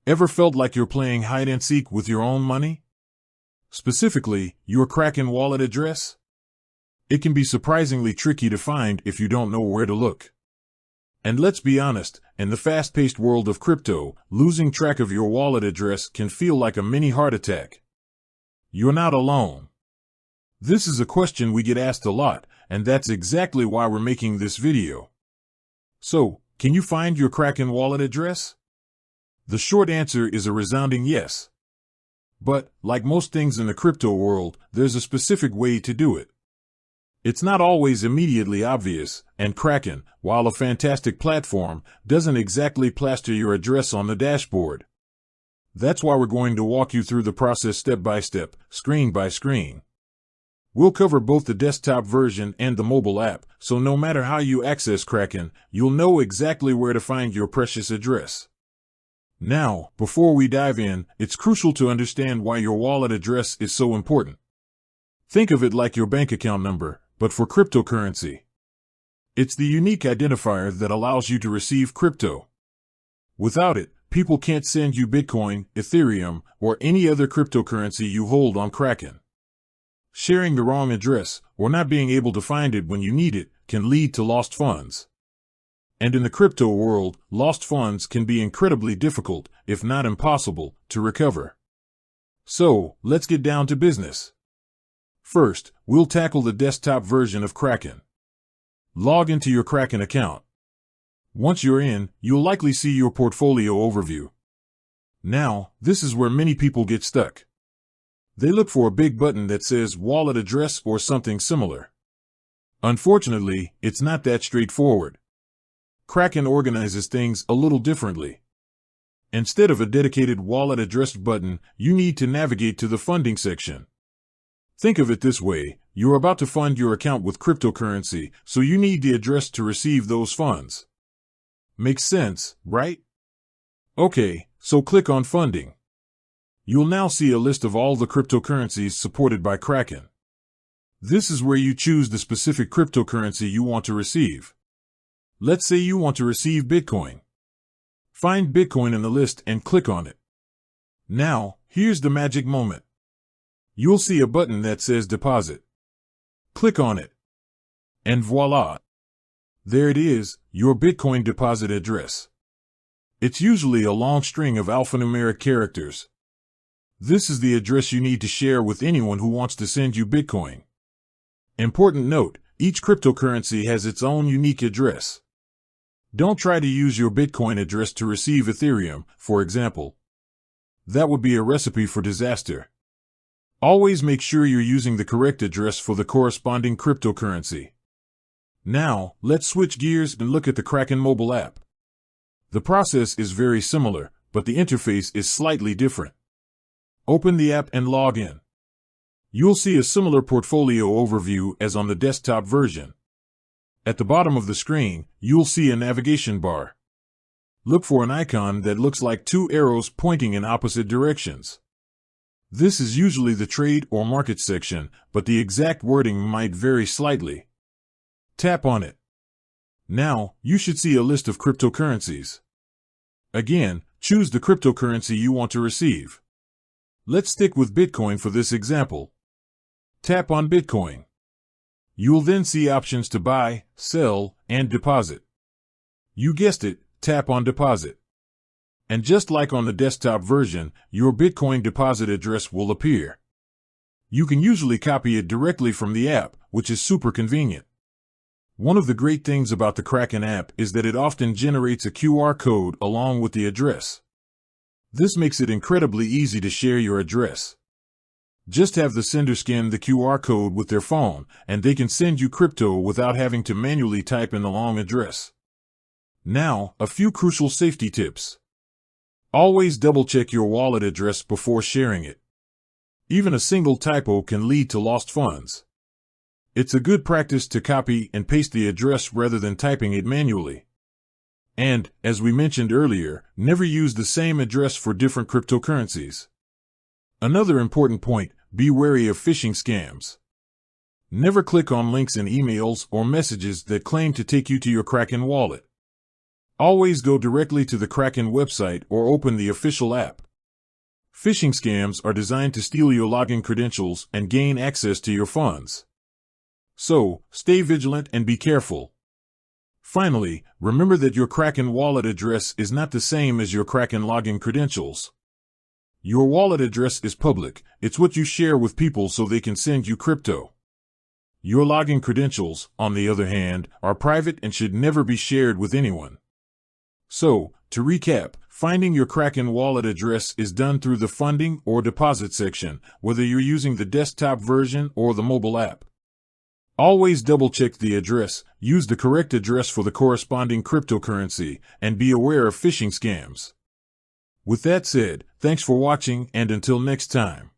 Ever felt like you're playing hide and seek with your own money? Specifically, your Kraken wallet address? It can be surprisingly tricky to find if you don't know where to look. And let's be honest, in the fast-paced world of crypto, losing track of your wallet address can feel like a mini heart attack. You're not alone. This is a question we get asked a lot, and that's exactly why we're making this video. So, can you find your Kraken wallet address? The short answer is a resounding yes. But, like most things in the crypto world, there's a specific way to do it. It's not always immediately obvious, and Kraken, while a fantastic platform, doesn't exactly plaster your address on the dashboard. That's why we're going to walk you through the process step by step, screen by screen. We'll cover both the desktop version and the mobile app, so no matter how you access Kraken, you'll know exactly where to find your precious address. Now, before we dive in, it's crucial to understand why your wallet address is so important. Think of it like your bank account number, but for cryptocurrency. It's the unique identifier that allows you to receive crypto. Without it, people can't send you Bitcoin, Ethereum, or any other cryptocurrency you hold on Kraken. Sharing the wrong address, or not being able to find it when you need it, can lead to lost funds. And in the crypto world, lost funds can be incredibly difficult, if not impossible, to recover. So, let's get down to business. First, we'll tackle the desktop version of Kraken. Log into your Kraken account. Once you're in, you'll likely see your portfolio overview. Now, this is where many people get stuck. They look for a big button that says wallet address or something similar. Unfortunately, it's not that straightforward. Kraken organizes things a little differently. Instead of a dedicated wallet address button, you need to navigate to the funding section. Think of it this way, you're about to fund your account with cryptocurrency, so you need the address to receive those funds. Makes sense, right? Okay, so click on Funding. You'll now see a list of all the cryptocurrencies supported by Kraken. This is where you choose the specific cryptocurrency you want to receive. Let's say you want to receive Bitcoin. Find Bitcoin in the list and click on it. Now, here's the magic moment. You'll see a button that says Deposit. Click on it. And voila! There it is, your Bitcoin deposit address. It's usually a long string of alphanumeric characters. This is the address you need to share with anyone who wants to send you Bitcoin. Important note, each cryptocurrency has its own unique address. Don't try to use your Bitcoin address to receive Ethereum, for example. That would be a recipe for disaster. Always make sure you're using the correct address for the corresponding cryptocurrency. Now, let's switch gears and look at the Kraken mobile app. The process is very similar, but the interface is slightly different. Open the app and log in. You'll see a similar portfolio overview as on the desktop version. At the bottom of the screen, you'll see a navigation bar. Look for an icon that looks like two arrows pointing in opposite directions. This is usually the trade or market section, but the exact wording might vary slightly. Tap on it. Now, you should see a list of cryptocurrencies. Again, choose the cryptocurrency you want to receive. Let's stick with Bitcoin for this example. Tap on Bitcoin. You'll then see options to buy, sell, and deposit. You guessed it, tap on Deposit. And just like on the desktop version, your Bitcoin deposit address will appear. You can usually copy it directly from the app, which is super convenient. One of the great things about the Kraken app is that it often generates a QR code along with the address. This makes it incredibly easy to share your address. Just have the sender scan the QR code with their phone, and they can send you crypto without having to manually type in the long address. Now, a few crucial safety tips. Always double-check your wallet address before sharing it. Even a single typo can lead to lost funds. It's a good practice to copy and paste the address rather than typing it manually. And, as we mentioned earlier, never use the same address for different cryptocurrencies. Another important point, be wary of phishing scams. Never click on links in emails or messages that claim to take you to your Kraken wallet. Always go directly to the Kraken website or open the official app. Phishing scams are designed to steal your login credentials and gain access to your funds. So, stay vigilant and be careful. Finally, remember that your Kraken wallet address is not the same as your Kraken login credentials. Your wallet address is public. It's what you share with people so they can send you crypto. Your login credentials, on the other hand, are private and should never be shared with anyone. So, to recap, finding your Kraken wallet address is done through the funding or deposit section, whether you're using the desktop version or the mobile app. Always double-check the address, use the correct address for the corresponding cryptocurrency, and be aware of phishing scams. With that said, thanks for watching, and until next time.